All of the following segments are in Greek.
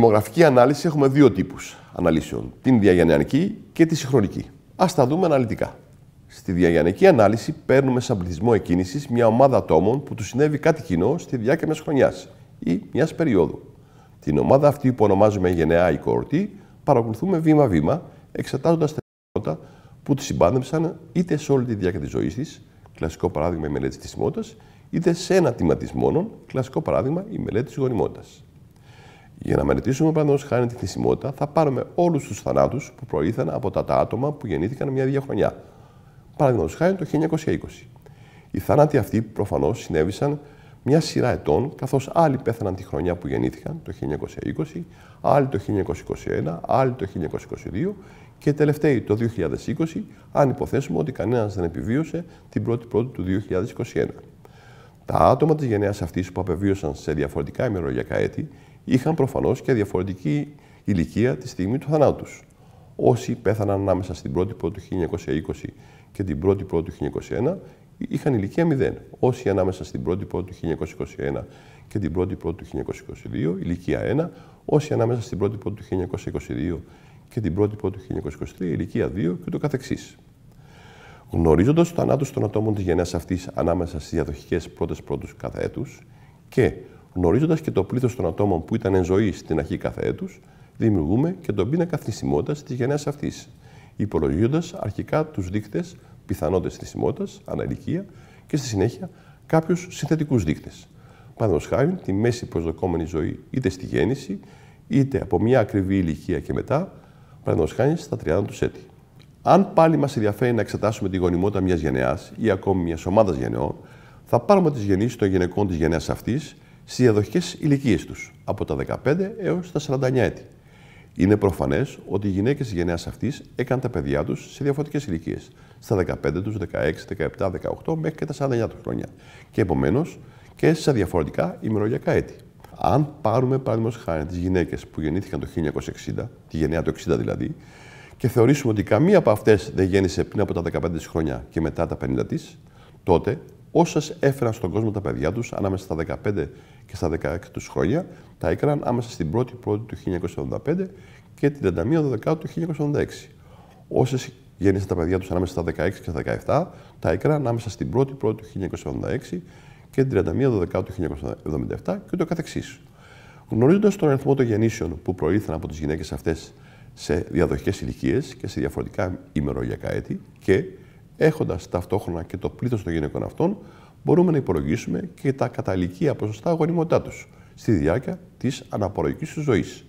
δημογραφική ανάλυση έχουμε δύο τύπους αναλύσεων, την διαγενειακή και τη συγχρονική. Ας τα δούμε αναλυτικά. Στη διαγενειακή ανάλυση παίρνουμε σαν πληθυσμό εκκίνησης μια ομάδα ατόμων που τους συνέβη κάτι κοινό στη διάρκεια μιας χρονιάς ή μιας περίοδου. Την ομάδα αυτή που ονομάζουμε γενεά ή κορορτή παρακολουθούμε βήμα-βήμα, εξετάζοντας τα γεγονότα που τη συμπάντεψαν είτε σε όλη τη διάρκεια της ζωής της, κλασικό παράδειγμα η μελέτη της θνησιμότητας, είτε σε ένα τμήμα της μόνον, κλασικό παράδειγμα η μελέτη της γονιμότητας. Για να μελετήσουμε, παραδείγματος χάρη τη θνησιμότητα, θα πάρουμε όλους τους θανάτους που προήλθαν από τα άτομα που γεννήθηκαν μια ίδια χρονιά. Παραδείγματος χάρη το 1920. Οι θάνατοι αυτοί προφανώς συνέβησαν μια σειρά ετών, καθώς άλλοι πέθαναν τη χρονιά που γεννήθηκαν, το 1920, άλλοι το 1921, άλλοι το 1922 και τελευταίοι το 2020, αν υποθέσουμε ότι κανένας δεν επιβίωσε την 1η του 2021. Τα άτομα της γενιάς αυτής που απεβίωσαν σε διαφορετικά ημερολογιακά έτη είχαν προφανώς και διαφορετική ηλικία τη στιγμή του θανάτου τους. Όσοι πέθαναν ανάμεσα στην 1η του 1920 και την 1η του 1921 είχαν ηλικία 0. Όσοι ανάμεσα στην 1η του 1921 και την 1η του 1922 ηλικία 1. Όσοι ανάμεσα στην 1η του 1922 και την 1η του 1923 ηλικία 2 και ούτω καθεξής. Γνωρίζοντας τους θανάτους των ατόμων της γενιάς αυτής ανάμεσα στις διαδοχικές πρώτους κάθε έτους και γνωρίζοντας και το πλήθος των ατόμων που ήταν εν ζωή στην αρχή κάθε έτους, δημιουργούμε και τον πίνακα θνησιμότητας της γενιάς αυτής, υπολογίζοντας αρχικά τους δείκτες πιθανότητες θνησιμότητας, ανά ηλικία και στη συνέχεια κάποιους συνθετικούς δείκτες. Παραδείγματος χάρη, τη μέση προσδοκόμενη ζωή είτε στη γέννηση, είτε από μια ακριβή ηλικία και μετά, παραδείγματος χάρη στα 30 τους έτη. Αν πάλι μας ενδιαφέρει να εξετάσουμε τη γονιμότητα μιας γενεάς ή ακόμη μιας ομάδας γενεών, θα πάρουμε τις γεννήσεις των γυναικών της γενεάς αυτής στις διαδοχικές ηλικίες τους, από τα 15 έως τα 49 έτη. Είναι προφανές ότι οι γυναίκες της γενεάς αυτής έκαναν τα παιδιά τους σε διαφορετικές ηλικίες, στα 15 τους, 16, 17, 18 μέχρι και τα 49 τους χρόνια και επομένως και σε διαφορετικά ημερολογιακά έτη. Αν πάρουμε παραδείγματος χάρη τις γυναίκες που γεννήθηκαν το 1960, τη γενεά του 60 δηλαδή, και θεωρήσουμε ότι καμία από αυτές δεν γέννησε πριν από τα 15 της χρόνια και μετά τα 50 της, τότε όσες έφεραν στον κόσμο τα παιδιά τους ανάμεσα στα 15 και στα 16 τους χρόνια, τα έκαναν άμεσα στην 1η του 1985 και την 31 Δεκάτου του 1986. Όσες γέννησαν τα παιδιά τους ανάμεσα στα 16 και στα 17, τα έκαναν άμεσα στην 1η του 1986 και την 31 Δεκάτου του 1977 και ούτω καθεξής. Γνωρίζοντας τον αριθμό των γεννήσεων που προήλθαν από τις γυναίκες αυτές σε διαδοχικές ηλικίες και σε διαφορετικά ημερολογιακά έτη και έχοντας ταυτόχρονα και το πλήθος των γυναικών αυτών, μπορούμε να υπολογίσουμε και τα καταληλικία ποσοστά γονιμότητά τους στη διάρκεια της αναπαραγωγικής τους ζωής.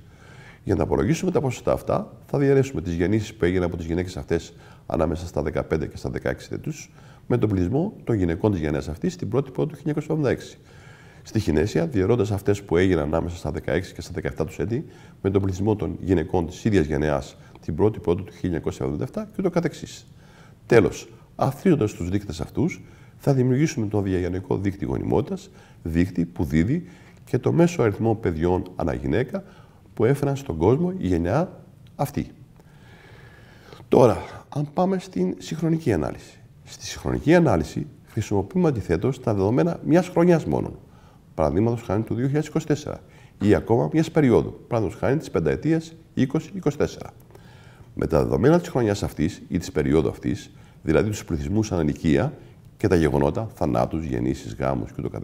Για να απολογίσουμε τα ποσοστά αυτά, θα διαιρέσουμε τις γεννήσεις που έγιναν από τις γυναίκες αυτές ανάμεσα στα 15 και στα 16 έτους με τον πληθυσμό των γυναικών της γενιάς αυτής την 1η του 1976. Στη συνέχεια, διαιρώντας αυτές που έγιναν ανάμεσα στα 16 και στα 17 τους έτη με τον πληθυσμό των γυναικών της ίδιας γενεάς την 1η του 1977 και ούτω καθεξής. Τέλος, αθροίζοντας τους δείκτες αυτούς, θα δημιουργήσουμε τον διαγενειακό δείκτη γονιμότητας, δείκτη που δίδει και το μέσο αριθμό παιδιών ανά γυναίκα που έφεραν στον κόσμο η γενιά αυτή. Τώρα, αν πάμε στην συγχρονική ανάλυση. Στη συγχρονική ανάλυση χρησιμοποιούμε αντιθέτως τα δεδομένα μιας χρονιάς μόνον, παραδείγματος χάρη του 2024, ή ακόμα μιας περίοδου, παραδείγματος χάρη της πενταετίας 2024. Με τα δεδομένα της χρονιάς αυτής ή της περίοδου αυτής, δηλαδή τους πληθυσμούς αναλικία και τα γεγονότα, θανάτους, γεννήσεις, γάμους κ.ο.κ.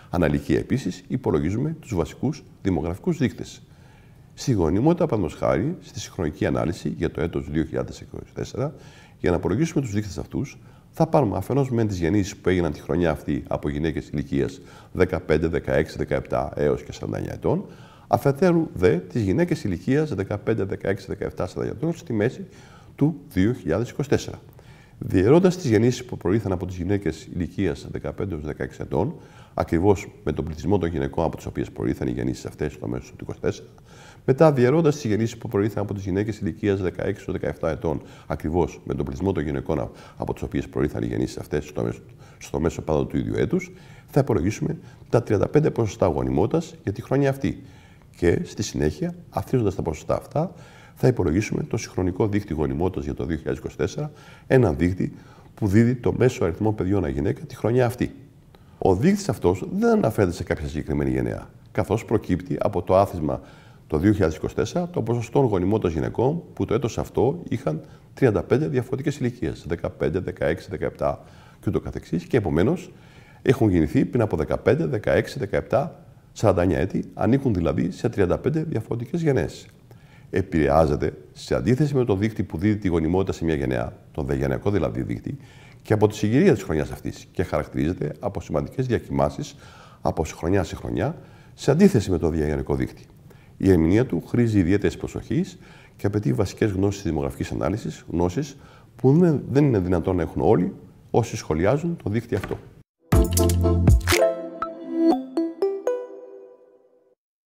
Αναλικία επίσης, υπολογίζουμε τους βασικούς δημογραφικούς δείκτες. Στη γονιμότητα, παραδείγματος χάρη, στη συγχρονική ανάλυση για το έτος 2024, για να υπολογίσουμε τους δείκτες αυτούς, θα πάρουμε αφενός μεν τις γεννήσεις που έγιναν τη χρονιά αυτή από γυναίκες ηλικίας 15, 16, 17 έως και 49 ετών, αφετέρου δε τις γυναίκες ηλικίας 15, 16, 17, 49 ετών στη μέση του 2024. Διαιρώντας τις γεννήσεις που προήλθαν από τις γυναίκες ηλικίας 15 έως 16 ετών, ακριβώς με τον πληθυσμό των γυναικών από τις οποίες προήλθαν οι γεννήσεις αυτές στο μέσο του 24, μετά διαιρώντας τις γεννήσεις που προήλθαν από τις γυναίκες ηλικίας 16 έως 17 ετών, ακριβώς με τον πληθυσμό των γυναικών από τις οποίες προήλθαν οι γεννήσεις αυτές στο μέσο πάντο του ίδιου έτους, θα υπολογίσουμε τα 35 ποσοστά γονιμότητας για τη χρονιά αυτή. Και στη συνέχεια, αθροίζοντας τα ποσοστά αυτά, θα υπολογίσουμε το συγχρονικό δείκτη γονιμότητας για το 2024, ένα δείκτη που δίδει το μέσο αριθμό παιδιών ανά γυναίκα τη χρονιά αυτή. Ο δείκτης αυτός δεν αναφέρεται σε κάποια συγκεκριμένη γενεά, καθώς προκύπτει από το άθροισμα Το 2024 το ποσοστό γονιμότητας γυναικών που το έτος αυτό είχαν 35 διαφορετικές ηλικίες, 15, 16, 17 και ούτω καθεξής, και επομένως έχουν γεννηθεί πριν από 15, 16, 17, 49 έτη, ανήκουν δηλαδή σε 35 διαφορετικές γενναίες. Επηρεάζεται, σε αντίθεση με το δείκτη που δίδει τη γονιμότητα σε μια γενναία, τον διαγενειακό δηλαδή δείκτη, και από τη συγκυρία της χρονιάς αυτής και χαρακτηρίζεται από σημαντικές διακυμάνσεις από χρονιά σε χρονιά, σε αντίθεση με το διαγενειακό δείκτη. Η ερμηνεία του χρήζει ιδιαίτερης προσοχής και απαιτεί βασικές γνώσεις της δημογραφικής ανάλυσης, γνώσεις που δεν είναι δυνατόν να έχουν όλοι όσοι σχολιάζουν το δείκτη αυτό.